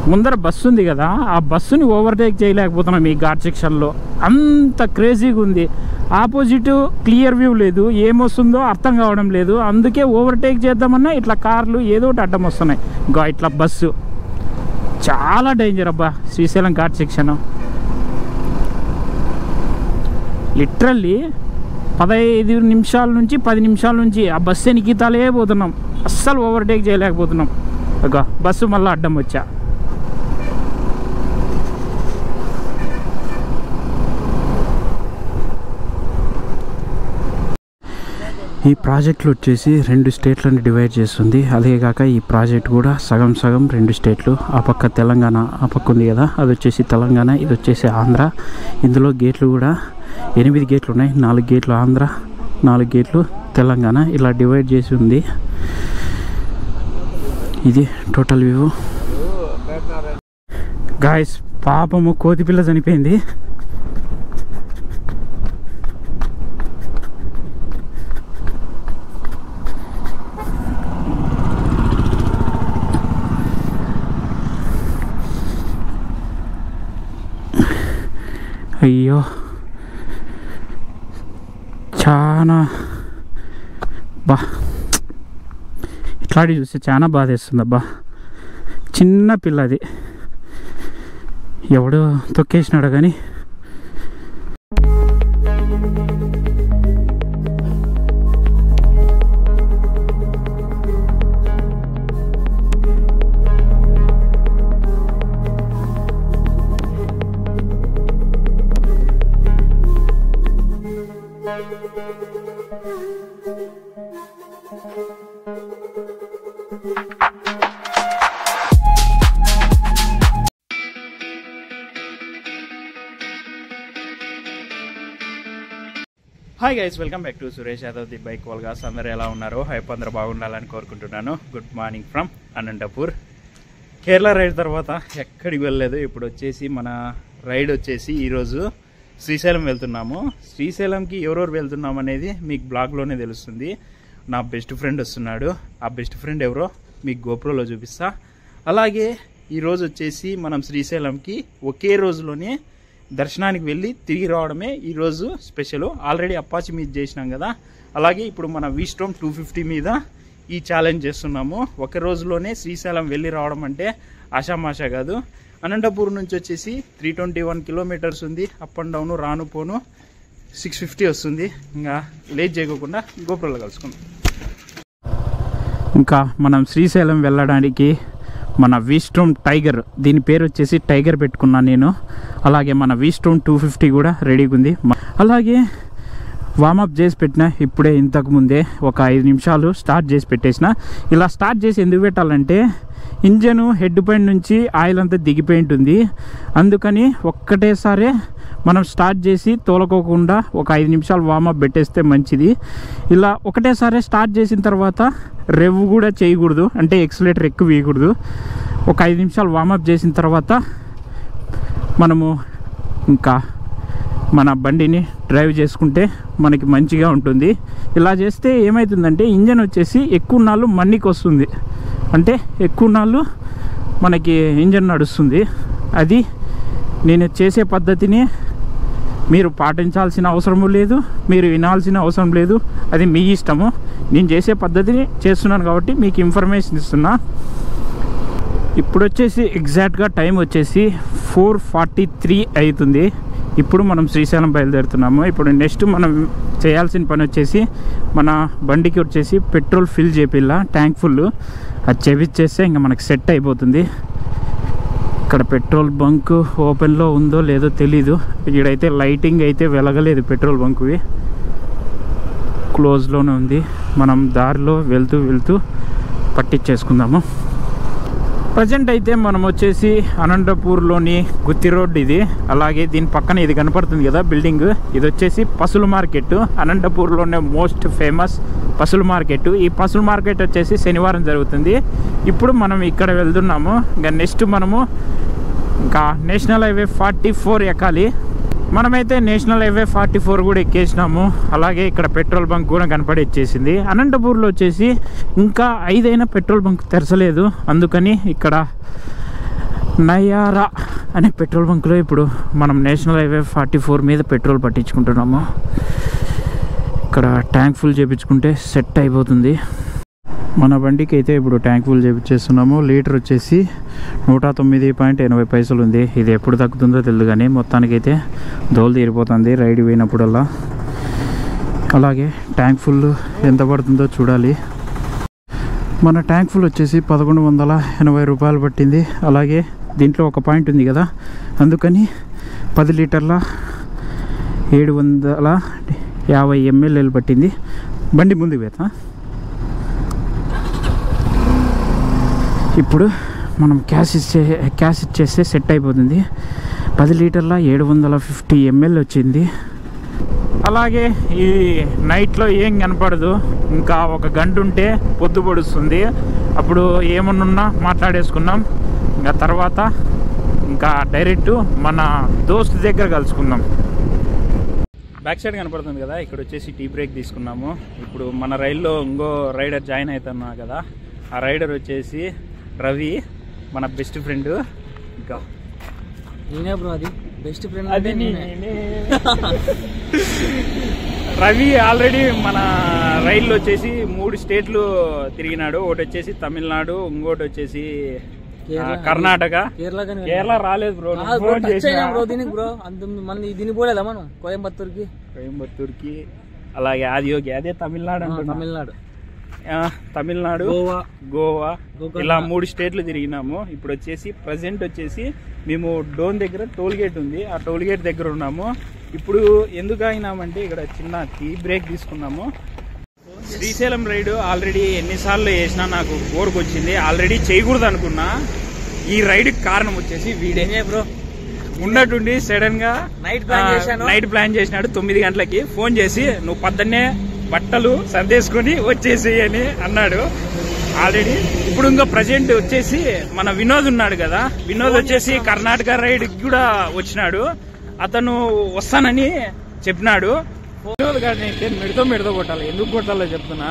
ముందర బస్సు ఉంది కదా, ఆ బస్సుని ఓవర్టేక్ చేయలేకపోతున్నాం ఈ ఘాట్ సెక్షన్లో. అంత క్రేజీగా ఉంది. ఆపోజిట్ క్లియర్ వ్యూ లేదు, ఏమొస్తుందో అర్థం కావడం లేదు. అందుకే ఓవర్టేక్ చేద్దామన్నా ఇట్లా కార్లు ఏదో ఒకటి అడ్డం వస్తున్నాయి. ఇట్లా బస్సు చాలా డేంజర్ అబ్బా శ్రీశైలం ఘాట్ సెక్షన్. లిటరల్లీ 15 నిమిషాల నుంచి 10 నిమిషాల నుంచి ఆ బస్సు ఎనికితాలే పోతున్నాం, అస్సలు ఓవర్టేక్ చేయలేకపోతున్నాం. బస్సు మళ్ళీ అడ్డం వచ్చా. ఈ ప్రాజెక్టులు వచ్చేసి 2 స్టేట్లను డివైడ్ చేస్తుంది. అదే కాక ఈ ప్రాజెక్ట్ కూడా సగం సగం 2 స్టేట్లు. ఆ పక్క తెలంగాణ, ఆ పక్క ఉంది కదా, అది వచ్చేసి తెలంగాణ, ఇది వచ్చేసి ఆంధ్ర. ఇందులో గేట్లు కూడా 8 గేట్లు ఉన్నాయి. 4 గేట్లు ఆంధ్ర, 4 గేట్లు తెలంగాణ, ఇలా డివైడ్ చేసి ఉంది. ఇది టోటల్ వ్యూ. గాయస్ పాపము కోతిపిల్ల చనిపోయింది. అయ్యో చాలా ఇట్లాంటివి చూస్తే చాలా బాధ వేస్తుంది అబ్బా. చిన్న పిల్లది, ఎవడో తొక్కేసినాడు కానీ. Hi guys, welcome back to Suresh Yadav the bike vlogs. అందరూ ఎలా ఉన్నారు? హైప్ అందరూ బాగుండాలని కోరుకుంటున్నాను. Good morning from Anantapur. Kerala ride తర్వాత ఎక్కడికి వెళ్ళలేదు. ఇప్పుడు వచ్చేసి మన రైడ్ వచ్చేసి ఈరోజు శ్రీశైలం వెళ్తున్నాము. శ్రీశైలంకి ఎవరెవరు వెళ్తున్నాం అనేది మీకు బ్లాగ్లోనే తెలుస్తుంది. నా బెస్ట్ ఫ్రెండ్ వస్తున్నాడు. ఆ బెస్ట్ ఫ్రెండ్ ఎవరో మీకు గోప్రోలో చూపిస్తా. అలాగే ఈరోజు వచ్చేసి మనం శ్రీశైలంకి ఒకే రోజులోనే దర్శనానికి వెళ్ళి తిరిగి రావడమే ఈరోజు స్పెషల్. ఆల్రెడీ అపాచీ మీద చేసినాం కదా, అలాగే ఇప్పుడు మన వీస్టోమ్ 250 మీద ఈ ఛాలెంజ్ చేస్తున్నాము. ఒక రోజులోనే శ్రీశైలం వెళ్ళి రావడం అంటే ఆషామాషా కాదు. అనంతపూర్ నుంచి వచ్చేసి 321 కిలోమీటర్స్ ఉంది. అప్ అండ్ డౌన్ రాను పోను 650 వస్తుంది. ఇంకా లేట్ చేయకుండా గోపురంలో కలుసుకుందాం. ఇంకా మనం శ్రీశైలం వెళ్ళడానికి మన వీస్టోమ్ టైగర్, దీని పేరు వచ్చేసి టైగర్ పెట్టుకున్నాను నేను. అలాగే మన వీస్టోమ్ 250 కూడా రెడీగా ఉంది. అలాగే వామప్ చేసి పెట్టిన ఇప్పుడే, ఇంతకుముందే ఒక 5 నిమిషాలు స్టార్ట్ చేసి పెట్టేసిన. ఇలా స్టార్ట్ చేసి ఎందుకు పెట్టాలంటే ఇంజను హెడ్ పైన నుంచి ఆయిల్ అంతా దిగిపోయి ఉంటుంది. అందుకని ఒక్కటేసారి మనం స్టార్ట్ చేసి తోలకోకుండా ఒక 5 నిమిషాలు వామప్ పెట్టేస్తే మంచిది. ఇలా ఒకటేసారి స్టార్ట్ చేసిన తర్వాత రెవ్ కూడా చేయకూడదు, అంటే ఎక్సలేటర్ ఎక్కువ వేయకూడదు. ఒక 5 నిమిషాలు వామప్ చేసిన తర్వాత మనము ఇంకా మన బండిని డ్రైవ్ చేసుకుంటే మనకి మంచిగా ఉంటుంది. ఇలా చేస్తే ఏమవుతుందంటే ఇంజన్ వచ్చేసి ఎక్కువ నాళ్ళు మన్నికి వస్తుంది, అంటే ఎక్కువ నాళ్ళు మనకి ఇంజన్ నడుస్తుంది. అది నేను చేసే పద్ధతిని మీరు పాటించాల్సిన అవసరము లేదు, మీరు వినాల్సిన అవసరం లేదు, అది మీ ఇష్టము. నేను చేసే పద్ధతిని చేస్తున్నాను కాబట్టి మీకు ఇన్ఫర్మేషన్ ఇస్తున్నా. ఇప్పుడు వచ్చేసి ఎగ్జాక్ట్గా టైం వచ్చేసి 4:43 అవుతుంది. ఇప్పుడు మనం శ్రీశైలం బయలుదేరుతున్నాము. ఇప్పుడు నెక్స్ట్ మనం చేయాల్సిన పని వచ్చేసి మన బండికి వచ్చేసి పెట్రోల్ ఫిల్ చేపిల్లా, ట్యాంక్ ఫుల్. అది చేపిచ్చేస్తే ఇంకా మనకి సెట్ అయిపోతుంది. ఇక్కడ పెట్రోల్ బంక్ ఓపెన్లో ఉందో లేదో తెలీదు. ఇక్కడైతే లైటింగ్ అయితే వెలగలేదు, పెట్రోల్ బంక్వి క్లోజ్లోనే ఉంది. మనం దారిలో వెళ్తూ వెళ్తూ పట్టించేసుకుందాము. ప్రజెంట్ అయితే మనం వచ్చేసి అనంతపూర్లోని గుత్తి రోడ్ ఇది. అలాగే దీని పక్కన ఇది కనపడుతుంది కదా బిల్డింగ్, ఇది వచ్చేసి పసుల మార్కెట్. అనంతపూర్లోనే మోస్ట్ ఫేమస్ పసుల మార్కెట్. ఈ పసుల మార్కెట్ వచ్చేసి శనివారం జరుగుతుంది. ఇప్పుడు మనం ఇక్కడ వెళ్తున్నాము. ఇంకా నెక్స్ట్ మనము ఇంకా నేషనల్ హైవే 44 ఎక్కాలి. మనమైతే నేషనల్ హైవే 44 కూడా ఎక్కేసినాము. అలాగే ఇక్కడ పెట్రోల్ బంక్ కూడా కనపడి వచ్చేసింది. అనంతపూర్లో వచ్చేసి ఇంకా 5 అయినా పెట్రోల్ బంక్ తెరచలేదు. అందుకని ఇక్కడ నయారా అనే పెట్రోల్ బంక్లో ఇప్పుడు మనం నేషనల్ హైవే 44 మీద పెట్రోల్ పట్టించుకుంటున్నాము. ఇక్కడ ట్యాంక్ ఫుల్ చేయించుకుంటే సెట్ అయిపోతుంది. మన బండికి అయితే ఇప్పుడు ట్యాంక్ ఫుల్ చేయించేస్తున్నాము. లీటర్ వచ్చేసి 109.80 ఉంది. ఇది ఎప్పుడు తగ్గుతుందో తెలియదు కానీ మొత్తానికైతే దోలు తీరిపోతుంది రైడ్ పోయినప్పుడల్లా. అలాగే ట్యాంక్ ఫుల్ ఎంత పడుతుందో చూడాలి. మన ట్యాంక్ ఫుల్ వచ్చేసి 1180 రూపాయలు పట్టింది. అలాగే దీంట్లో ఒక పాయింట్ ఉంది కదా, అందుకని 10 లీటర్ల 750 ml పట్టింది. బండి ముందు వేత ఇప్పుడు మనం క్యాష్ ఇచ్చేస్తే సెట్ అయిపోతుంది. 10 లీటర్ల 750 ml వచ్చింది. అలాగే ఈ నైట్లో ఏం కనపడదు. ఇంకా ఒక గంట ఉంటే పొద్దు పొడుస్తుంది. అప్పుడు ఏమన్నా మాట్లాడేసుకున్నాం. ఇంకా తర్వాత ఇంకా డైరెక్ట్ మన దోస్త్ దగ్గర కలుసుకుందాం. బ్యాక్ సైడ్ కనపడుతుంది కదా, ఇక్కడ వచ్చేసి టీ బ్రేక్ తీసుకున్నాము. ఇప్పుడు మన రైల్లో ఇంకో రైడర్ జాయిన్ అవుతున్నా కదా, ఆ రైడర్ వచ్చేసి రవి, మన బెస్ట్ ఫ్రెండ్. ఇంకా నేనే బ్రో, అది బెస్ట్ ఫ్రెండ్. అది రవి ఆల్రెడీ మన రైల్లో వచ్చేసి 3 స్టేట్లు తిరిగినాడు. ఒకటి వచ్చేసి తమిళనాడు, ఇంకోటి వచ్చేసి కర్ణాటక. కేరళ రాలేదు బ్రో. బ్రో దీనికి బ్రో అంత మంది దీనికి పోలేదా మనం కోయంబత్తూర్కి. అలాగే ఆదియోగి, అదే తమిళనాడు, గోవా ఇలా 3 స్టేట్లు తిరిగినాము. ఇప్పుడు వచ్చేసి ప్రజెంట్ వచ్చేసి మేము డోన్ దగ్గర టోల్ గేట్ ఉంది, ఆ టోల్ గేట్ దగ్గర ఉన్నాము. ఇప్పుడు ఎందుకు అయినామంటే ఇక్కడ చిన్న టీ బ్రేక్ తీసుకున్నాము. శ్రీశైలం రైడ్ ఆల్రెడీ ఎన్నిసార్లు చేసినా నాకు బోర్కు వచ్చింది. ఆల్రెడీ చేయకూడదు అనుకున్నా. ఈ రైడ్కి కారణం వచ్చేసి వీడే బ్రో. ఉన్నట్టుండి సడన్ గా నైట్ ప్లాన్ చేసినాడు. 9 గంటలకి ఫోన్ చేసి నువ్వు పొద్దున్నే బట్టలు సర్దేసుకొని వచ్చేసి అని అన్నాడు. ఆల్రెడీ ఇప్పుడు ఇంకా ప్రజెంట్ వచ్చేసి మన వినోద్ ఉన్నాడు కదా, వినోద్ వచ్చేసి కర్ణాటక రైడ్ కూడా వచ్చినాడు. అతను వస్తానని చెప్పినాడు. వినోద్ గారిని అయితే మెడతో కొట్టాలి. ఎందుకు కొట్టాలో చెప్తున్నా.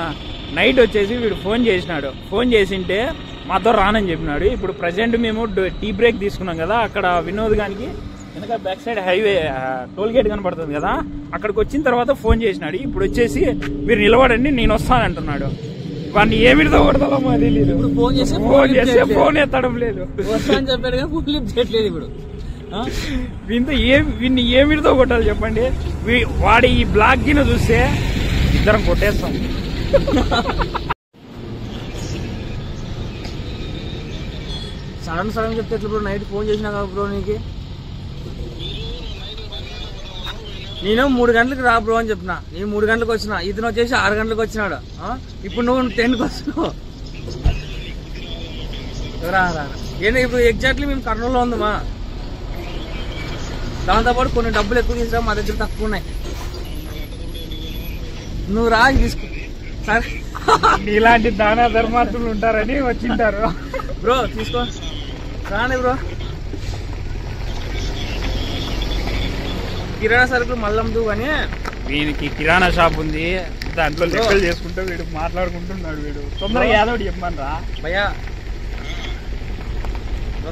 నైట్ వచ్చేసి వీడు ఫోన్ చేసినాడు. ఫోన్ చేసింటే మాతో రానని చెప్పినాడు. ఇప్పుడు ప్రజెంట్ మేము టీ బ్రేక్ తీసుకున్నాం కదా, అక్కడ వినోద్ గారికి వెనక back side highway toll gate కనపడుతుంది కదా, అక్కడికి వచ్చిన తర్వాత ఫోన్ చేసినాడు. ఇప్పుడు వచ్చేసి మీరు నిలబడండి నేను వస్తానంటున్నాడు. వాడిని ఏమిడితో కొడతాలో మాకు తెలియదు. ఫోన్ చేస్తే ఫోన్ ఎత్తడం లేదు. ఇప్పుడు వీడిని ఏమిడితో కొట్టాలి చెప్పండి. వాడి ఈ బ్లాక్ గిన చూస్తే ఇద్దరం కొట్టేస్తాం. సడన్ చెప్తే ఎట్లా బ్రో? నైట్ ఫోన్ చేసినా కదా బ్రో నీకు. నేను 3 గంటలకు రా బ్రో అని చెప్పిన. నేను 3 గంటలకు వచ్చిన, ఇతను వచ్చేసి 6 గంటలకు వచ్చినాడు. ఇప్పుడు నువ్వు 10కి వస్తున్నావు. ఏంటి ఇప్పుడు ఎగ్జాక్ట్లీ మేము కర్నూలులో ఉందమ్మా. దాంతోపాటు కొన్ని డబ్బులు ఎక్కువ తీసుకురా, మా దగ్గర తక్కువ ఉన్నాయి. నువ్వు రా తీసుకో. సరే, ఇలాంటి దాన ధర్మార్థులు ఉంటారని వచ్చింటారు. బ్రో తీసుకో, రాని బ్రో. కిరాణా సరుకులు మల్లమ్దు అని వీనికి కిరాణా షాప్ ఉంది. దాంట్లో లెక్కలు చేసుకుంటూ వీడు మాట్లాడుకుంటున్నాడు. వీడు తొందరగా యాదవ్ చెప్పమని రా భయ్యా,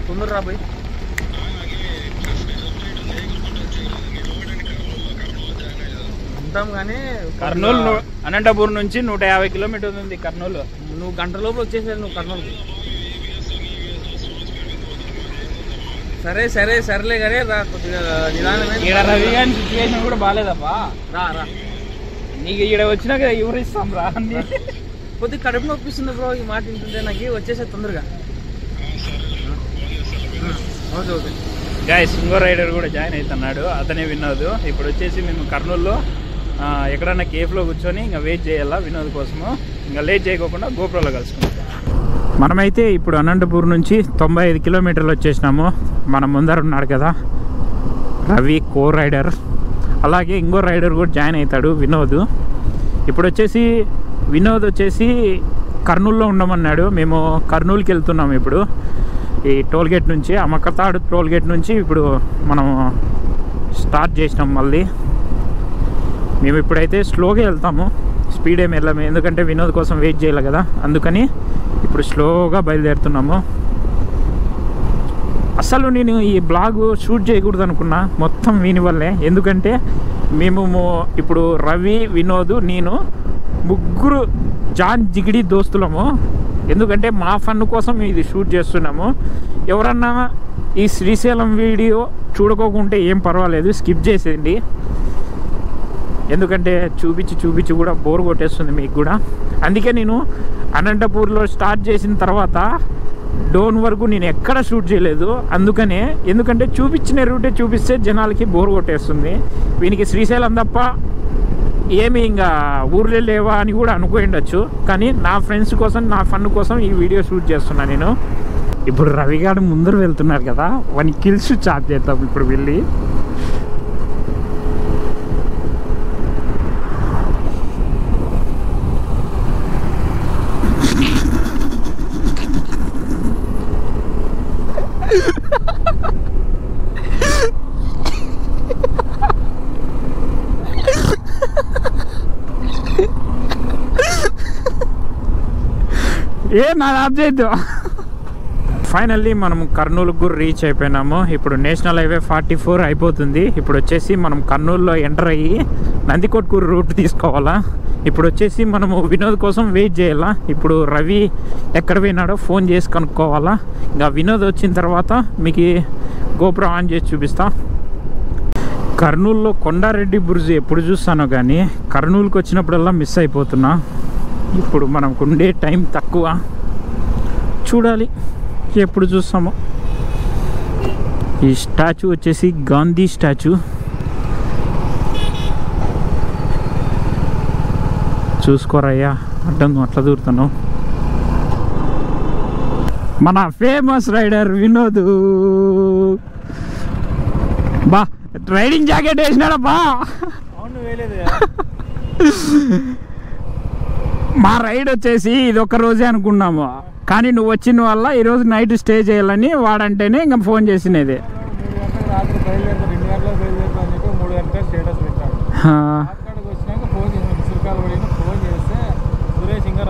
తొందర రా భయ్. ఉంటాం కానీ కర్నూలు అనంతపూర్ నుంచి 150 కిలోమీటర్లు ఉంది కర్నూలు. నువ్వు గంట లోపల వచ్చేసాడు నువ్వు కర్నూలుకి. సరేలే కానీ రా కొద్దిగా నిదానమే. రవి గారి సిచ్యువేషన్ కూడా బాగాలేదబ్బా. రా నీకు ఇక్కడ వచ్చినాక ఎవరు ఇస్తాం రా. కొద్దిగా కడుపు నొప్పిస్తుంది బ్రో ఈ మాట వింటుంటే. నాకు వచ్చేసే తొందరగా. ఓకే గాయస్, ఇంకో రైడర్ కూడా జాయిన్ అవుతున్నాడు, అతనే వినోద్. ఇప్పుడు వచ్చేసి మేము కర్నూలులో ఎక్కడన్నా కేఫ్లో కూర్చొని ఇంకా వెయిట్ చేయాలా వినోద్ కోసము. ఇంకా లేట్ చేయకోకుండా గోప్రోలో కలుసుకుంటాం. మనమైతే ఇప్పుడు అనంతపూర్ నుంచి 95 కిలోమీటర్లు వచ్చేసినాము. మన ముందర ఉన్నాడు కదా రవి, కో రైడర్. అలాగే ఇంకో రైడర్ కూడా జాయిన్ అవుతాడు వినోద్. ఇప్పుడు వచ్చేసి వినోద్ వచ్చేసి కర్నూలులో ఉండమన్నాడు. మేము కర్నూలుకి వెళ్తున్నాము ఇప్పుడు. ఈ టోల్గేట్ నుంచి, అమ్మకతాడు టోల్గేట్ నుంచి ఇప్పుడు మనం స్టార్ట్ చేసినాం మళ్ళీ. మేము ఇప్పుడైతే స్లోగా వెళ్తాము, స్పీడ్ ఏమి వెళ్ళాము. ఎందుకంటే వినోద్ కోసం వెయిట్ చేయాలి కదా, అందుకని ఇప్పుడు స్లోగా బయలుదేరుతున్నాము. అసలు నేను ఈ బ్లాగ్ షూట్ చేయకూడదు అనుకున్నా, మొత్తం వీని వల్లే. ఎందుకంటే మేము ఇప్పుడు రవి, వినోద్, నేను ముగ్గురు జాన్ జిగిడి దోస్తులము. ఎందుకంటే మా ఫన్ కోసం ఇది షూట్ చేస్తున్నాము. ఎవరన్నా ఈ శ్రీశైలం వీడియో చూడకోకుంటే ఏం పర్వాలేదు, స్కిప్ చేసేయండి. ఎందుకంటే చూపించి కూడా బోర్ కొట్టేస్తుంది మీకు కూడా. అందుకే నేను అనంతపూర్లో స్టార్ట్ చేసిన తర్వాత డోన్ వరకు నేను ఎక్కడ షూట్ చేయలేదు. ఎందుకంటే చూపించిన రూటే చూపిస్తే జనాలకి బోర్ కొట్టేస్తుంది. వీనికి శ్రీశైలం తప్ప ఏమి ఇంకా ఊర్లే లేవా అని కూడా అనుకోండొచ్చు. కానీ నా ఫ్రెండ్స్ కోసం, నా ఫన్ కోసం ఈ వీడియో షూట్ చేస్తున్నా నేను. ఇప్పుడు రవిగాడు ముందర వెళ్తున్నారు కదా, వాని కిల్స్ చార్జ్ చేద్దాం ఇప్పుడు వెళ్ళి. నా ఆప్ చేయద్దు. ఫైనల్లీ మనం కర్నూలుకు కూడా రీచ్ అయిపోయినాము. ఇప్పుడు నేషనల్ హైవే 44 అయిపోతుంది. ఇప్పుడు వచ్చేసి మనం కర్నూలులో ఎంటర్ అయ్యి నందికొట్కూరు రూట్ తీసుకోవాలా. ఇప్పుడు వచ్చేసి మనము వినోద్ కోసం వెయిట్ చేయాలా. ఇప్పుడు రవి ఎక్కడ పోయినాడో ఫోన్ చేసి కనుక్కోవాలా. ఇంకా వినోద్ వచ్చిన తర్వాత మీకు గోపురం ఆన్ చేసి చూపిస్తా. కర్నూలులో కొండారెడ్డి బుర్జు ఎప్పుడు చూస్తానో కానీ కర్నూలుకి వచ్చినప్పుడల్లా మిస్ అయిపోతున్నా. ఇప్పుడు మనకు ఉండే టైం తక్కువ, చూడాలి ఎప్పుడు చూస్తామో. ఈ స్టాచ్యూ వచ్చేసి గాంధీ స్టాచ్యూ. చూసుకోరయ్యా, అడ్డం అట్లా దూరుతాను. మన ఫేమస్ రైడర్ వినోద్ బా రైడింగ్ జాకెట్ వేసినాడా బా. మా రైడ్ వచ్చేసి ఇది ఒక్క రోజే అనుకున్నాము, కానీ నువ్వు వచ్చిన వల్ల ఈరోజు నైట్ స్టే చేయాలని వాడంటేనే ఇంకా ఫోన్ చేసినది.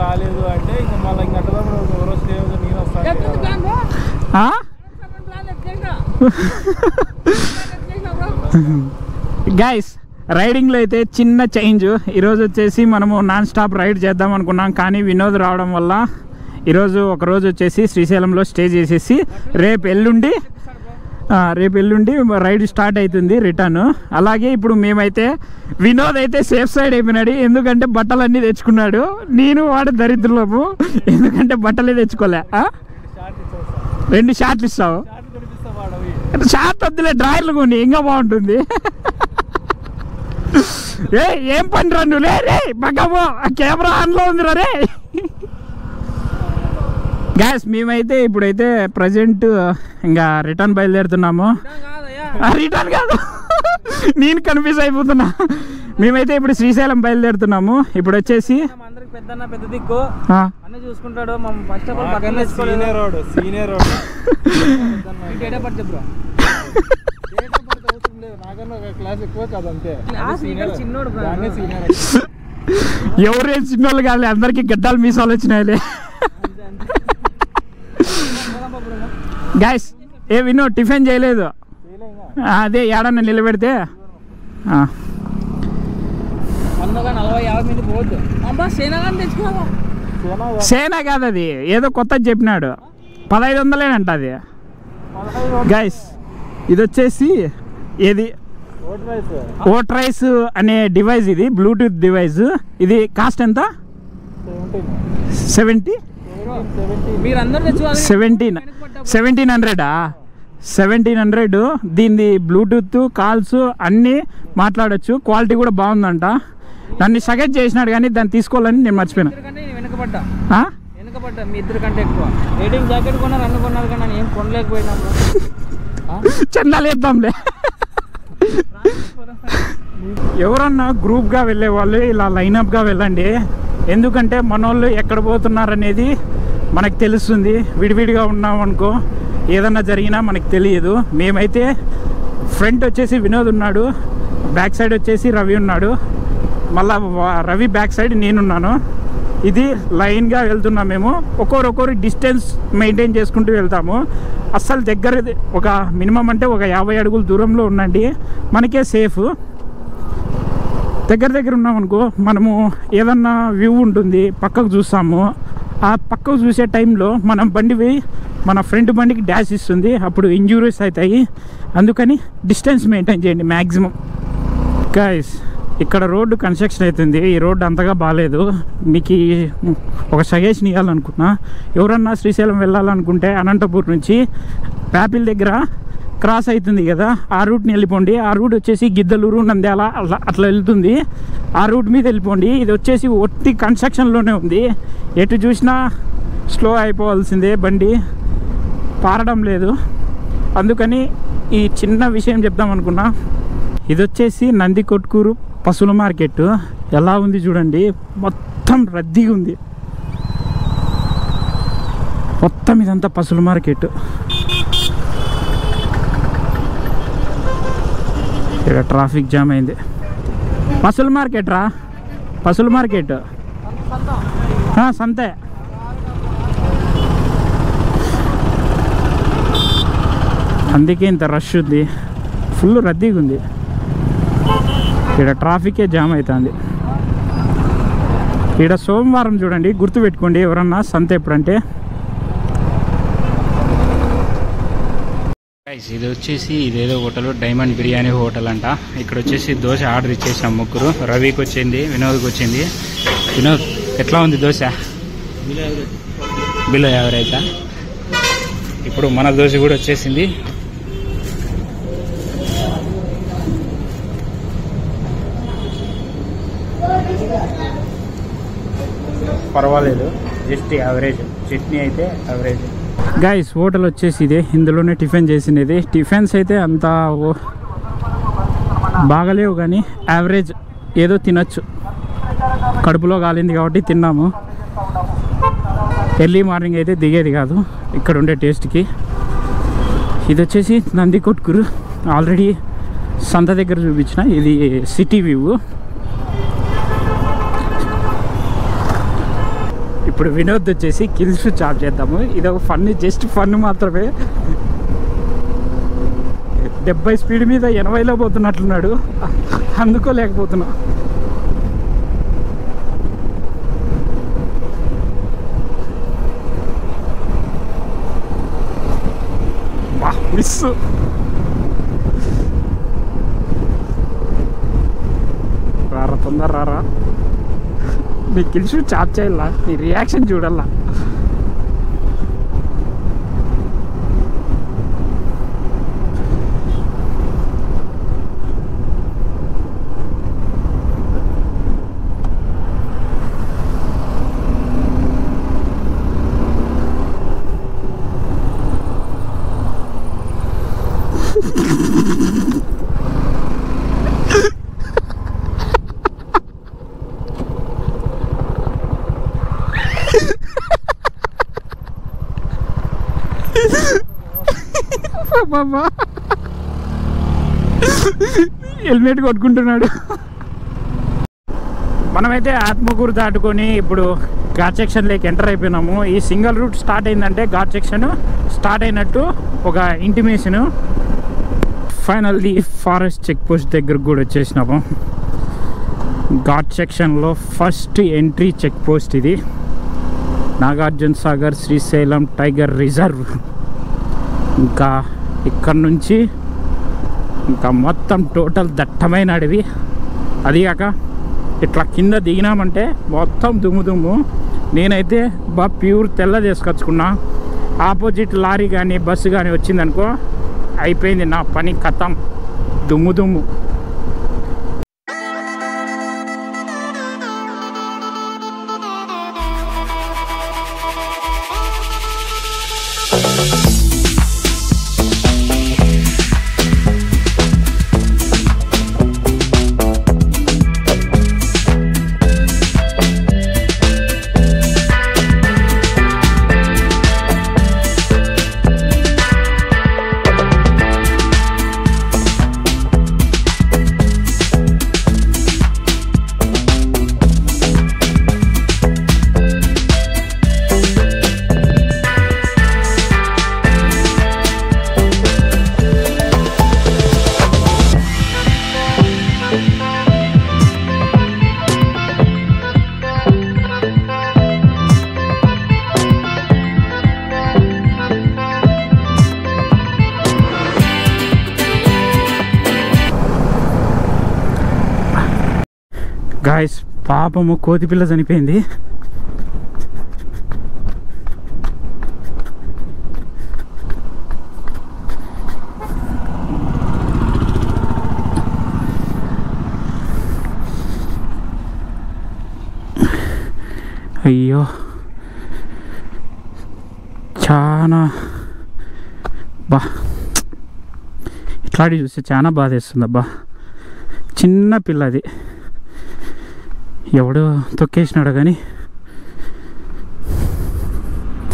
రాలేదు అంటే ఇంకా మళ్ళీ గైస్ రైడింగ్లో అయితే చిన్న చేంజ్. ఈరోజు వచ్చేసి మనము నాన్ స్టాప్ రైడ్ చేద్దాం అనుకున్నాం, కానీ వినోద్ రావడం వల్ల ఈరోజు ఒకరోజు వచ్చేసి శ్రీశైలంలో స్టే చేసేసి రేపు ఎల్లుండి రైడ్ స్టార్ట్ అవుతుంది రిటర్న్. అలాగే ఇప్పుడు మేమైతే వినోద్ అయితే సేఫ్ సైడ్ అయిపోయినాడు, ఎందుకంటే బట్టలన్నీ తెచ్చుకున్నాడు. నేను వాడు దరిద్రులము, ఎందుకంటే బట్టలే తెచ్చుకోలే. 2 షార్ట్లు ఇస్తావు? షార్ట్ వద్దులే, డ్రాయర్లు కొని ఇంకా బాగుంటుంది. ఏం పని రా నువ్వు? రే పక్కమో కెమెరా ఆన్లో ఉందిరా రే. గ్యాస్ మేమైతే ఇప్పుడైతే ప్రజెంట్ ఇంకా రిటర్న్ బయలుదేరుతున్నాము. రిటర్న్ కాదు, నేను కన్ఫ్యూజ్ అయిపోతున్నా. మేమైతే ఇప్పుడు శ్రీశైలం బయలుదేరుతున్నాము. ఇప్పుడు వచ్చేసి పెద్ద దిక్కు అన్ని చూసుకుంటాడు. ఫస్ట్ ఆఫ్ ఆల్ సీనియర్ ఎవరేం చిన్నోళ్ళు కాదు, అందరికి గడ్డాలు మీసాలు వచ్చినాయిలే. గైస్ ఏ వినో టిఫిన్ చేయలేదు, అదే ఏడన్నా నిలబెడితే. సేనా కాదు అది, ఏదో కొత్తది చెప్పినాడు. 1500 అది. గైస్ ఇది వచ్చేసి ఏది ఓట్ రైస్ అనే డివైస్, ఇది బ్లూటూత్ డివైస్. ఇది కాస్ట్ ఎంత? 1700. దీన్ని బ్లూటూత్ కాల్స్ అన్నీ మాట్లాడచ్చు. క్వాలిటీ కూడా బాగుందంట. నన్ను సజెస్ట్ చేసినాడు కానీ దాన్ని తీసుకోవాలని నేను మర్చిపోయినా. మీ ఇద్దరు కంటే ఎక్కువ రైడింగ్ జాకెట్ కొన్నారు, అన్ని కొన్నారు, కానీ ఏం కొనలేకపోయినా. చందాలు వేద్దాంలే. ఎవరన్నా గ్రూప్గా వెళ్ళే వాళ్ళు ఇలా లైనప్గా వెళ్ళండి, ఎందుకంటే మన వాళ్ళు ఎక్కడ పోతున్నారనేది మనకు తెలుస్తుంది. విడివిడిగా ఉన్నాం అనుకో ఏదన్నా జరిగినా మనకు తెలియదు. మేమైతే ఫ్రంట్ వచ్చేసి వినోద్ ఉన్నాడు, బ్యాక్ సైడ్ వచ్చేసి రవి ఉన్నాడు, మళ్ళా రవి బ్యాక్ సైడ్ నేనున్నాను. ఇది లైన్గా వెళ్తున్నాం మేము. ఒక్కొక్కరు డిస్టెన్స్ మెయింటైన్ చేసుకుంటూ వెళ్తాము. అస్సలు దగ్గర ఒక మినిమం అంటే ఒక 50 అడుగుల దూరంలో ఉండండి, మనకే సేఫ్. దగ్గర ఉన్నామనుకో మనము ఏదన్నా వ్యూ ఉంటుంది పక్కకు చూస్తాము. ఆ పక్కకు చూసే టైంలో మనం మన ఫ్రంట్ బండికి డాష్ ఇస్తుంది, అప్పుడు ఇంజూరీస్ అవుతాయి. అందుకని డిస్టెన్స్ మెయింటైన్ చేయండి మ్యాక్సిమం. గైస్ ఇక్కడ రోడ్డు కన్స్ట్రక్షన్ అవుతుంది. ఈ రోడ్డు అంతగా బాగాలేదు. మీకు ఒక సజెషన్ ఇవ్వాలనుకున్నా, ఎవరన్నా శ్రీశైలం వెళ్ళాలనుకుంటే అనంతపూర్ నుంచి ప్యాపిల్ దగ్గర క్రాస్ అవుతుంది కదా, ఆ రూట్ని వెళ్ళిపోండి. ఆ రూట్ వచ్చేసి గిద్దలూరు, నంద్యాల అట్లా వెళ్తుంది. ఆ రూట్ మీద వెళ్ళిపోండి. ఇది వచ్చేసి ఒట్టి కన్స్ట్రక్షన్లోనే ఉంది. ఎటు చూసినా స్లో అయిపోవాల్సిందే, బండి పారడం లేదు. అందుకని ఈ చిన్న విషయం చెప్దాం అనుకున్నా. ఇది వచ్చేసి నందికొట్కూరు పశువుల మార్కెట్. ఎలా ఉంది చూడండి, మొత్తం రద్దీగా ఉంది. మొత్తం ఇదంతా పశువుల మార్కెట్. ఇక్కడ ట్రాఫిక్ జామ్ అయింది. పశువుల మార్కెట్ రా, పశువుల మార్కెట్ సంతే. అందుకే ఇంత రష్ ఉంది, ఫుల్ రద్దీగా ఉంది. ఇక్కడ ట్రాఫికే జామ్ అవుతుంది. ఇక్కడ సోమవారం చూడండి, గుర్తుపెట్టుకోండి ఎవరన్నా సంత ఎప్పుడంటే. ఇది వచ్చేసి ఇదేదో హోటల్, డైమండ్ బిర్యానీ హోటల్ అంట. ఇక్కడ వచ్చేసి దోశ ఆర్డర్ ఇచ్చేసాం ముగ్గురు. రవికి వచ్చింది, వినోద్కి వచ్చింది. వినోద్ ఎట్లా ఉంది దోశ? బిలో యావరేజా? ఇప్పుడు మన దోశ కూడా వచ్చేసింది. పర్వాలేదు, జస్ట్ యావరేజ్. చట్నీ అయితే యావరేజ్. గైస్ హోటల్ వచ్చేసి ఇదే, ఇందులోనే టిఫిన్ చేసినది. టిఫిన్స్ అయితే అంత బాగలేవు కానీ యావరేజ్, ఏదో తినచ్చు. కడుపులో కాలింది కాబట్టి తిన్నాము. ఎర్లీ మార్నింగ్ అయితే దిగేది కాదు ఇక్కడ ఉండే టేస్ట్కి. ఇది వచ్చేసి నందికొట్కూరు, ఆల్రెడీ సంత దగ్గర చూపించిన. ఇది సిటీ వ్యూ. ఇప్పుడు వినోద్ వచ్చేసి కిల్స్ చాప్ చేద్దాము. ఇది ఒక ఫన్, జస్ట్ ఫన్ మాత్రమే. 70 స్పీడ్ మీద 80లో పోతున్నట్లున్నాడు, అందుకోలేకపోతున్నా. మిస్. రారా తొందర రారా, మీ కిల్స్ చాప్ చేయాల, నీ రియాక్షన్ చూడాల. హెల్మెట్ కొట్టుకుంటున్నాడు. మనమైతే ఆత్మకూరు దాటుకొని ఇప్పుడు ఘాట్ సెక్షన్లోకి ఎంటర్ అయిపోయినాము. ఈ సింగిల్ రూట్ స్టార్ట్ అయిందంటే ఘాట్ సెక్షన్ స్టార్ట్ అయినట్టు ఒక intimation. Finally forest check post దగ్గరకు కూడా వచ్చేసినాము. ఘాట్ సెక్షన్లో ఫస్ట్ ఎంట్రీ చెక్ పోస్ట్ ఇది. Nagarjuna Sagar Srisailam tiger reserve. ఇంకా ఇక్కడ నుంచి ఇంకా మొత్తం టోటల్ దట్టమైన అడవి. అదిగాక ఇట్లా కింద దిగినామంటే మొత్తం దుమ్ము. నేనైతే బాగా ప్యూర్ తెల్ల తీసుకొచ్చుకున్నా. ఆపోజిట్ లారీ కానీ బస్సు కానీ వచ్చిందనుకో అయిపోయింది నా పని, కథం. దుమ్ము. గాయస్ పాపము కోతిపిల్ల చనిపోయింది. అయ్యో చాలా బా ఇట్లాంటివి చూస్తే చాలా బాధ వేస్తుంది అబ్బా. చిన్న పిల్లది ఎవడో తొక్కేసినాడు. కానీ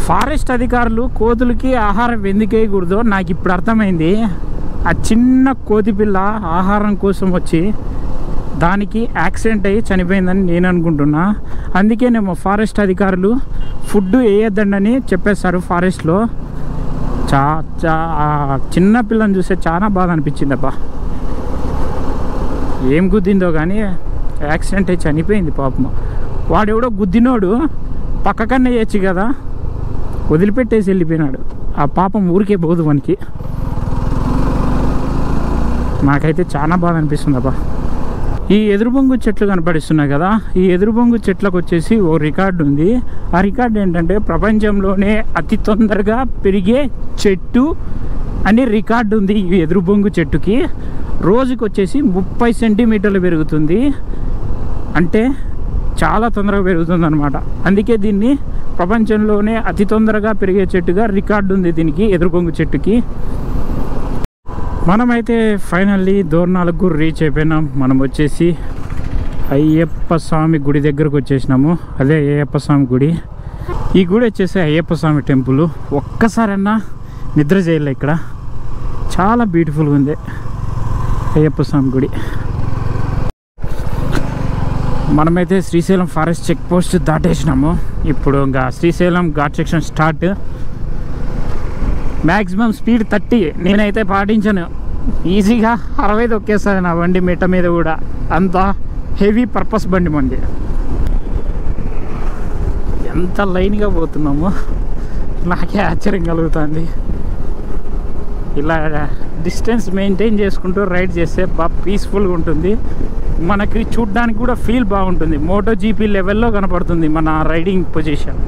ఫారెస్ట్ అధికారులు కోతులకి ఆహారం ఎందుకు వేయకూడదో నాకు ఇప్పుడు అర్థమైంది. ఆ చిన్న కోతి పిల్ల ఆహారం కోసం వచ్చి దానికి యాక్సిడెంట్ అయ్యి చనిపోయిందని నేను అనుకుంటున్నా. అందుకేనేమో ఫారెస్ట్ అధికారులు ఫుడ్ వేయొద్దండి చెప్పేస్తారు ఫారెస్ట్లో. చిన్న పిల్లని చూస్తే చాలా బాధ అనిపించింది అబ్బా. ఏం గుద్దిందో కానీ యాక్సిడెంట్ అయ్యి చనిపోయింది పాపం. వాడెవడో గుద్దినోడు పక్కకన్నా వేయచ్చు కదా, వదిలిపెట్టేసి వెళ్ళిపోయినాడు. ఆ పాపం ఊరికే పోదు మనకి. నాకైతే చాలా బాధ అనిపిస్తుంది అబ్బా. ఈ ఎదురుబొంగు చెట్లు కనపడిస్తున్నాయి కదా, ఈ ఎదురుబొంగు చెట్లకు వచ్చేసి ఓ రికార్డు ఉంది. ఆ రికార్డు ఏంటంటే ప్రపంచంలోనే అతి తొందరగా పెరిగే చెట్టు అని రికార్డు ఉంది. ఈ ఎదురుబొంగు చెట్టుకి రోజుకి వచ్చేసి 30 సెంటీమీటర్లు పెరుగుతుంది. అంటే చాలా తొందరగా పెరుగుతుంది అనమాట. అందుకే దీన్ని ప్రపంచంలోనే అతి తొందరగా పెరిగే చెట్టుగా రికార్డు ఉంది దీనికి, ఎదురుబొంగు చెట్టుకి. మనమైతే ఫైనల్లీ దోర్నాలకు రీచ్ అయిపోయినాం. మనం వచ్చేసి అయ్యప్ప స్వామి గుడి దగ్గరకు వచ్చేసినాము. అదే అయ్యప్ప స్వామి గుడి. ఈ గుడి వచ్చేసి అయ్యప్ప స్వామి టెంపుల్. ఒక్కసారన్నా నిద్ర చేయలే ఇక్కడ, చాలా బ్యూటిఫుల్గా ఉంది అయ్యప్ప స్వామి గుడి. మనమైతే శ్రీశైలం ఫారెస్ట్ చెక్ పోస్ట్ దాటేసినాము. ఇప్పుడు ఇంకా Srisailam ghat section start. Maximum speed 30 నేనైతే పాటించను. ఈజీగా 60 తొక్కేస్తుంది నా బండి మిట్ట మీద కూడా. అంత హెవీ పర్పస్ బండి మంది. ఎంత లైన్గా పోతున్నామో నాకే ఆశ్చర్యం కలుగుతుంది. ఇలా డిస్టెన్స్ మెయింటైన్ చేసుకుంటూ రైడ్ చేస్తే బాగా పీస్ఫుల్గా ఉంటుంది. మనకి చూడ్డానికి కూడా ఫీల్ బాగుంటుంది. మోటో జీపీ లెవెల్లో కనపడుతుంది మన రైడింగ్ పొజిషన్.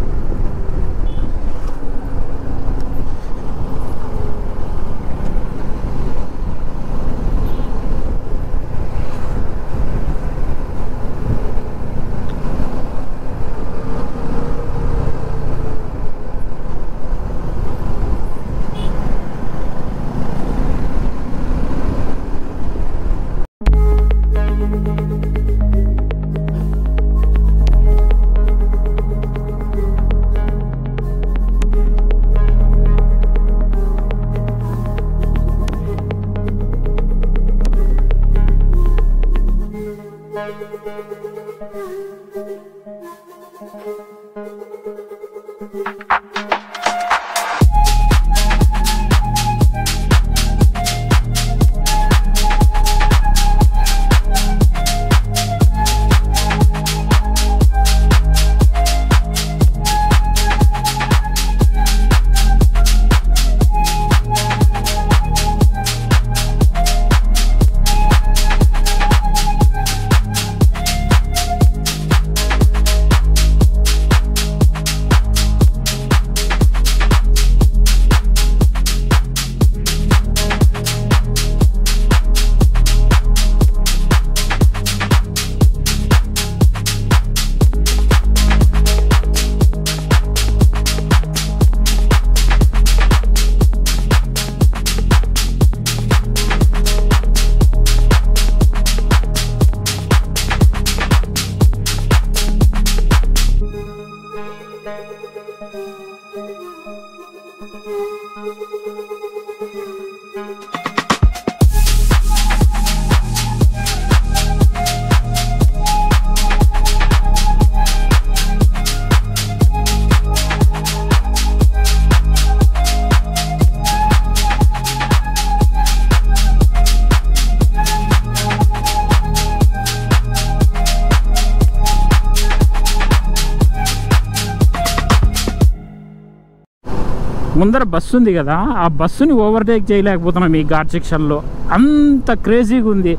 ముందర బస్సు ఉంది కదా, ఆ బస్సుని ఓవర్టేక్ చేయలేకపోతున్నాం ఈ ఘాట్ సెక్షన్లో. అంత క్రేజీగా ఉంది.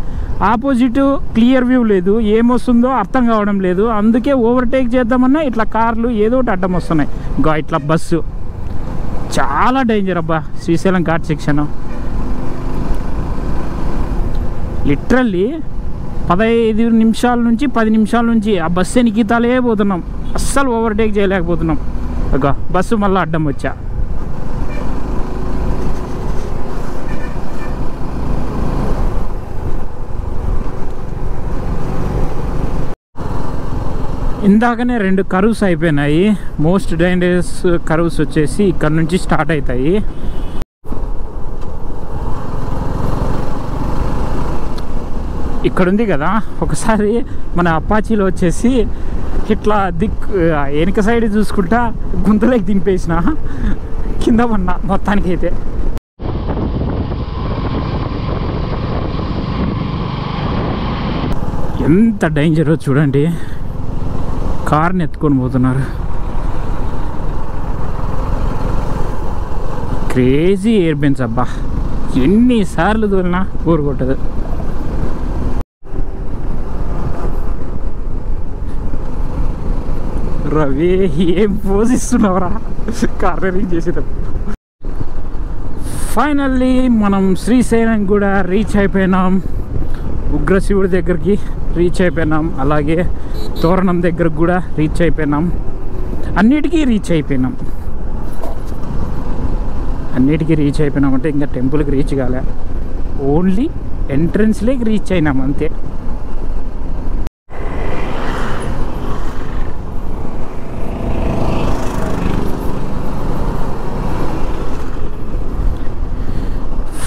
ఆపోజిట్ క్లియర్ వ్యూ లేదు, ఏమొస్తుందో అర్థం కావడం లేదు. అందుకే ఓవర్టేక్ చేద్దామన్నా ఇట్లా కార్లు ఏదో ఒకటి అడ్డం వస్తున్నాయి. ఇట్లా బస్సు చాలా డేంజర్ అబ్బా శ్రీశైలం ఘాట్ సెక్షన్. లిటరల్లీ 15 నిమిషాల నుంచి 10 నిమిషాల నుంచి ఆ బస్సు ఎనికితాలే పోతున్నాం, అస్సలు ఓవర్టేక్ చేయలేకపోతున్నాం. బస్సు మళ్ళీ అడ్డం వచ్చా. ఇందాకనే 2 కర్వ్స్ అయిపోయినాయి. మోస్ట్ డేంజరస్ కర్వ్స్ వచ్చేసి ఇక్కడ నుంచి స్టార్ట్ అవుతాయి. ఇక్కడ ఉంది కదా, ఒకసారి మన అపాచీలో వచ్చేసి ఇట్లా వెనక సైడ్ చూసుకుంటా గుంతలోకి దింపేసిన, కింద పన్నా మొత్తానికి. అయితే ఎంత డేంజరో చూడండి, కార్ని ఎత్తుకొని పోతున్నారు. క్రేజీ ఎయిర్ బెన్స్ అబ్బా, ఎన్నిసార్లు తోలినా ఊరు కొట్టదు. రవి ఏం పోజిస్తున్నావురా కార్నరింగ్ చేసేటప్పుడు. ఫైనల్లీ మనం శ్రీశైలం కూడా రీచ్ అయిపోయినాం. ఉగ్రశివుడి దగ్గరికి రీచ్ అయిపోయినాం, అలాగే తోరణం దగ్గరకు కూడా రీచ్ అయిపోయినాం. అన్నిటికీ రీచ్ అయిపోయినాం. అంటే ఇంకా టెంపుల్కి రీచ్ కాలే, ఓన్లీ ఎంట్రన్స్లోకి రీచ్ అయినాం అంతే.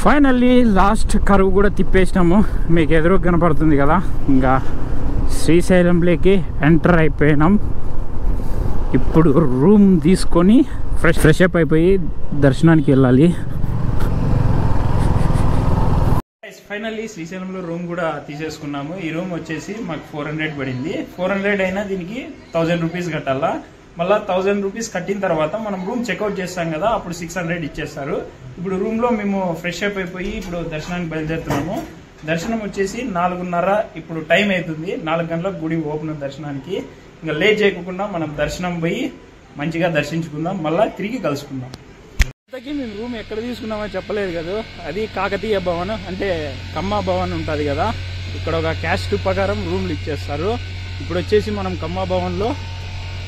ఫైనల్లీ లాస్ట్ కర్వ్ కూడా తిప్పేసినాము. మీకు ఎదురు కనపడుతుంది కదా, ఇంకా శ్రీశైలంలోకి ఎంటర్ అయిపోయినాం. ఇప్పుడు రూమ్ తీసుకొని ఫ్రెష్ అప్ అయిపోయి దర్శనానికి వెళ్ళాలి. ఫైనల్లీ శ్రీశైలంలో రూమ్ కూడా తీసేసుకున్నాము. ఈ రూమ్ వచ్చేసి మాకు 400 పడింది. 400 అయినా దీనికి 1000 రూపీస్ కట్టాలా. మళ్ళీ 1000 రూపీస్ కట్టిన తర్వాత మనం రూమ్ చెక్అవుట్ చేస్తాం కదా, అప్పుడు 600 ఇచ్చేస్తారు. ఇప్పుడు రూమ్లో మేము ఫ్రెష్ అప్ అయిపోయి ఇప్పుడు దర్శనానికి బయలుదేరుతున్నాము. దర్శనం వచ్చేసి 4:30 ఇప్పుడు టైం అవుతుంది. 4 గంటలకు గుడి ఓపెన్ దర్శనానికి. ఇంకా లేట్ చేయకుండా మనం దర్శనం పోయి మంచిగా దర్శించుకుందాం, మళ్ళీ తిరిగి కలుసుకుందాం. ఇంతకీ మేము రూమ్ ఎక్కడ తీసుకున్నామో చెప్పలేదు కదా. అది కాకతీయ భవన్, అంటే కమ్మా భవన్ ఉంటుంది కదా, ఇక్కడ ఒక క్యాస్ట్ ప్రకారం రూమ్లు ఇచ్చేస్తారు. ఇప్పుడు వచ్చేసి మనం కమ్మా భవన్లో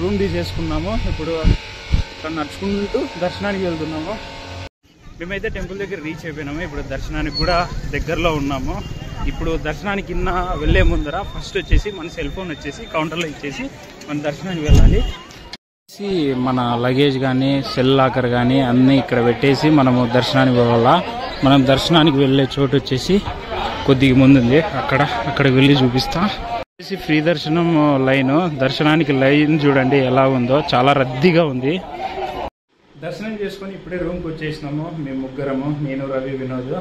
రూమ్ తీసేసుకున్నాము. ఇప్పుడు ఇక్కడ నడుచుకుంటూ దర్శనానికి వెళ్తున్నాము. మేమైతే టెంపుల్ దగ్గర రీచ్ అయిపోయినాము. ఇప్పుడు దర్శనానికి కూడా దగ్గరలో ఉన్నాము. ఇప్పుడు దర్శనానికి వెళ్ళే ముందర ఫస్ట్ వచ్చేసి మన సెల్ ఫోన్ వచ్చేసి కౌంటర్లో ఇచ్చేసి మన దర్శనానికి వెళ్ళాలి. మన లగేజ్ కానీ సెల్ లాకర్ కానీ అన్నీ ఇక్కడ పెట్టేసి మనము దర్శనానికి పోవాలా. మనం దర్శనానికి వెళ్ళే చోటు వచ్చేసి కొద్దిగా ముందుంది, అక్కడ వెళ్ళి చూపిస్తా. ఫ్రీ దర్శనం లైన్, దర్శనానికి లైన్ చూడండి ఎలా ఉందో, చాలా రద్దీగా ఉంది. దర్శనం చేసుకొని ఇప్పుడే రూమ్కి వచ్చేసినాము. మేము ముగ్గురము, నేను, రవి, వినోద్.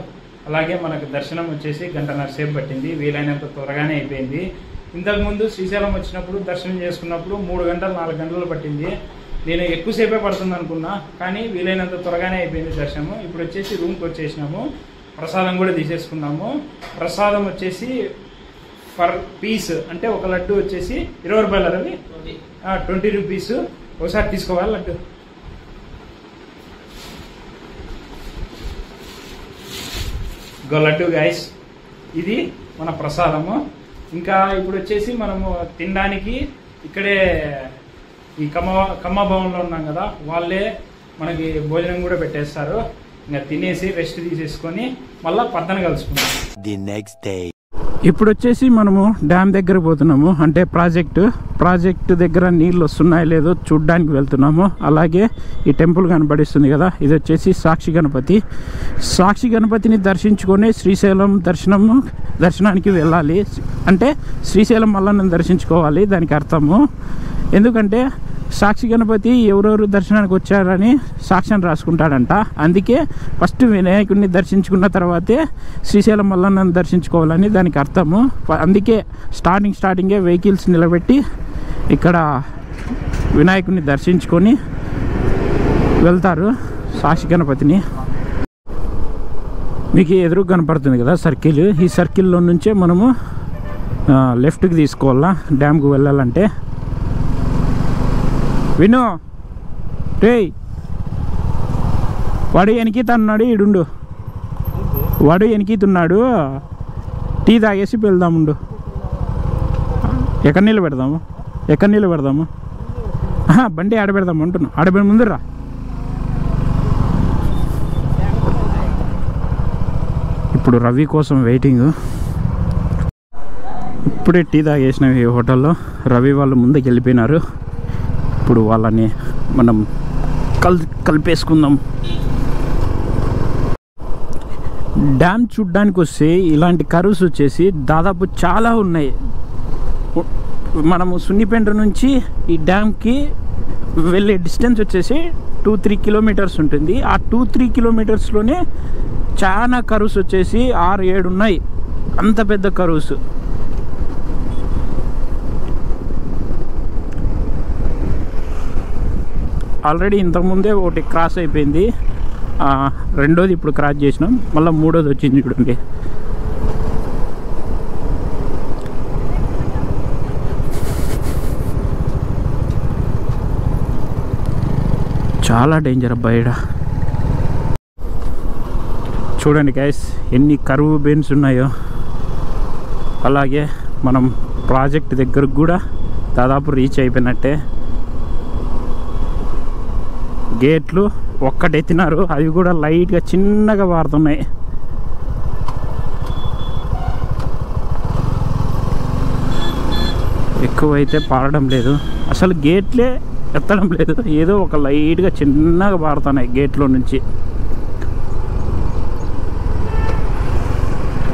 అలాగే మనకు దర్శనం వచ్చేసి 1.5 సేపు పట్టింది, వీలైనంత త్వరగానే అయిపోయింది. ఇంతకుముందు శ్రీశైలం వచ్చినప్పుడు దర్శనం చేసుకున్నప్పుడు 3 గంటలు 4 గంటలు పట్టింది. నేను ఎక్కువసేపే పడుతుంది అనుకున్నా, కానీ వీలైనంత త్వరగానే అయిపోయింది దర్శనము. ఇప్పుడు వచ్చేసి రూమ్కి వచ్చేసినాము. ప్రసాదం కూడా తీసేసుకున్నాము. ప్రసాదం వచ్చేసి పర్ పీస్, అంటే ఒక లడ్డు వచ్చేసి 20 రూపాయలు రవి, 20 రూపీస్. ఒకసారి తీసుకోవాలి లడ్డు. లడ్డు గైస్, ఇది మన ప్రసాదము. ఇంకా ఇప్పుడు వచ్చేసి మనము తినడానికి ఇక్కడే ఈ కమ్మా భవన్లో ఉన్నాం కదా, వాళ్ళే మనకి భోజనం కూడా పెట్టేస్తారు. ఇంకా తినేసి రెస్ట్ తీసేసుకొని మళ్ళీ పద్దన కలుసుకుంటాం. ఇప్పుడు వచ్చేసి మనము డ్యామ్ దగ్గర పోతున్నాము, అంటే ప్రాజెక్టు దగ్గర నీళ్ళు వస్తున్నాయో లేదో చూడ్డానికి వెళ్తున్నాము. అలాగే ఈ టెంపుల్ కనబడిస్తుంది కదా, ఇది వచ్చేసి సాక్షి గణపతిని దర్శించుకొని శ్రీశైలం దర్శనానికి వెళ్ళాలి. అంటే శ్రీశైలం మల్లన్న దర్శించుకోవాలి దానికి అర్థము. ఎందుకంటే సాక్షి గణపతి ఎవరెవరు దర్శనానికి వచ్చారని సాక్ష్యం రాసుకుంటాడంట. అందుకే ఫస్ట్ వినాయకుడిని దర్శించుకున్న తర్వాతే శ్రీశైలం మల్లన్నను దర్శించుకోవాలని దానికి అర్థము. అందుకే స్టార్టింగే వెహికల్స్ నిలబెట్టి ఇక్కడ వినాయకుడిని దర్శించుకొని వెళ్తారు. సాక్షి గణపతిని. మీకు ఎదురు కనపడుతుంది కదా సర్కిల్, ఈ సర్కిల్లో నుంచే మనము లెఫ్ట్కి తీసుకోవాలా డ్యామ్కి వెళ్ళాలంటే. విను రే, వాడు వెనకీతున్నాడు, ఈడుండు, వాడు వెనకీతున్నాడు, టీ తాగేసి వెళ్దాముండు. ఎక్కడ నీళ్ళు పెడదాము, బండి ఆడ పెడదాము అంటున్నా, ఆడబెడి ముందురా. ఇప్పుడు రవి కోసం వెయిటింగ్. ఇప్పుడే టీ తాగేసినవి ఈ హోటల్లో. రవి వాళ్ళు ముందుకు వెళ్ళిపోయినారు. ఇప్పుడు వాళ్ళని మనం కలిపేసుకుందాం. డ్యామ్ చూడ్డానికి వస్తే ఇలాంటి కర్వ్స్ వచ్చేసి దాదాపు చాలా ఉన్నాయి. మనము సున్నిపేంట నుంచి ఈ డ్యామ్కి వెళ్ళే డిస్టెన్స్ వచ్చేసి 2-3 కిలోమీటర్స్ ఉంటుంది. ఆ 2-3 కిలోమీటర్స్లోనే చాలా కర్వ్స్ వచ్చేసి 6-7 ఉన్నాయి, అంత పెద్ద కర్వ్స్. ఆల్రెడీ ఇంతకుముందే ఒకటి క్రాస్ అయిపోయింది, రెండోది ఇప్పుడు క్రాస్ చేసినాం, మళ్ళీ మూడోది వచ్చింది చూడండి. చాలా డేంజర్ అబ్బా ఈడ. చూడండి గైస్ ఎన్ని కర్వ్ బెన్స్ ఉన్నాయో. అలాగే మనం ప్రాజెక్ట్ దగ్గరకు కూడా దాదాపు రీచ్ అయిపోయినట్టే. గేట్లు ఒక్కటెత్తినారు, అవి కూడా లైట్గా చిన్నగా వారుతున్నాయి. ఎక్కువైతే పారడం లేదు, అసలు గేట్లే ఎత్తడం లేదు, ఏదో ఒక లైట్గా చిన్నగా పారుతున్నాయి గేట్లో నుంచి.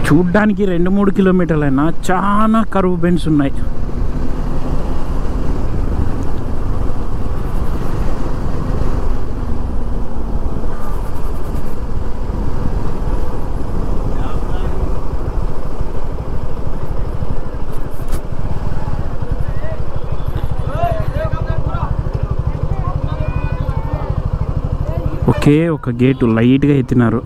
చూడ్డానికి 2-3 కిలోమీటర్లైనా చాలా కర్వ్ బెండ్స్ ఉన్నాయి. ఒకే ఒక గేటు లైట్గా ఎత్తినారు.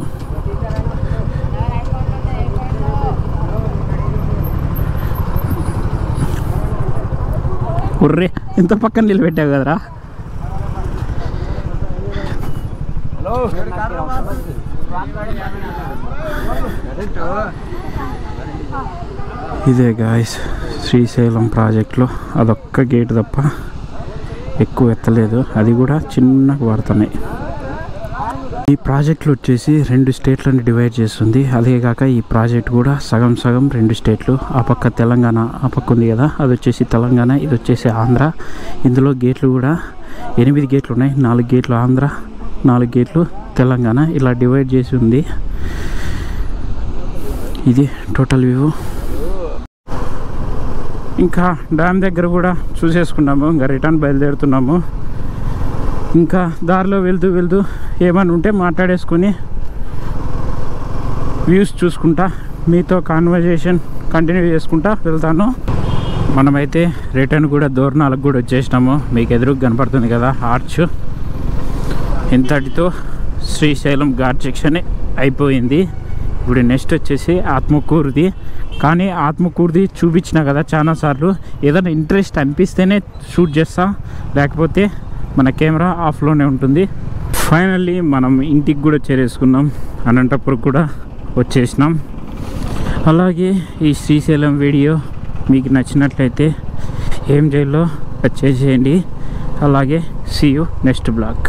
ఉర్రే ఇంత పక్కన నిలబెట్టావు కదరా. ఇదే గాయస్ శ్రీశైలం ప్రాజెక్టులో అదొక్క గేటు తప్ప ఎక్కువ ఎత్తలేదు, అది కూడా చిన్నగా వాడుతున్నాయి. ఈ ప్రాజెక్టులు వచ్చేసి 2 స్టేట్లను డివైడ్ చేస్తుంది. అదేగాక ఈ ప్రాజెక్ట్ కూడా సగం 2 స్టేట్లు. ఆ పక్క తెలంగాణ, ఆ పక్క ఉంది కదా, అది వచ్చేసి తెలంగాణ, ఇది వచ్చేసి ఆంధ్ర. ఇందులో గేట్లు కూడా 8 గేట్లు ఉన్నాయి. 4 గేట్లు ఆంధ్ర, 4 గేట్లు తెలంగాణ, ఇలా డివైడ్ చేసి ఉంది. ఇది టోటల్ వ్యూ. ఇంకా డ్యామ్ దగ్గర కూడా చూసేసుకున్నాము, ఇంకా రిటర్న్ బయలుదేరుతున్నాము. ఇంకా దారిలో వెళ్తూ ఏమైనా ఉంటే మాట్లాడేసుకొని వ్యూస్ చూసుకుంటా మీతో కాన్వర్జేషన్ కంటిన్యూ చేసుకుంటా వెళ్తాను. మనమైతే రిటర్న్ కూడా దూరణాలకు కూడా వచ్చేసినాము. మీకు ఎదురుగా కనపడుతుంది కదా ఆర్చ్. ఇంతటితో శ్రీశైలం ఘాట్ సెక్షన్ అయిపోయింది. ఇప్పుడు నెక్స్ట్ వచ్చేసి ఆత్మకూరుది. కానీ ఆత్మకూరుది చూపించిన కదా చాలాసార్లు, ఏదైనా ఇంట్రెస్ట్ అనిపిస్తేనే షూట్ చేస్తా, లేకపోతే మన కెమెరా ఆఫ్లోనే ఉంటుంది. ఫైనల్లీ మనం ఇంటికి కూడా చేరేసుకున్నాం, అనంతపురం కూడా వచ్చేసినాం. అలాగే ఈ శ్రీశైలం వీడియో మీకు నచ్చినట్లయితే ఏం చేయాలో వచ్చేసేయండి. అలాగే సీ యూ నెక్స్ట్ బ్లాగ్.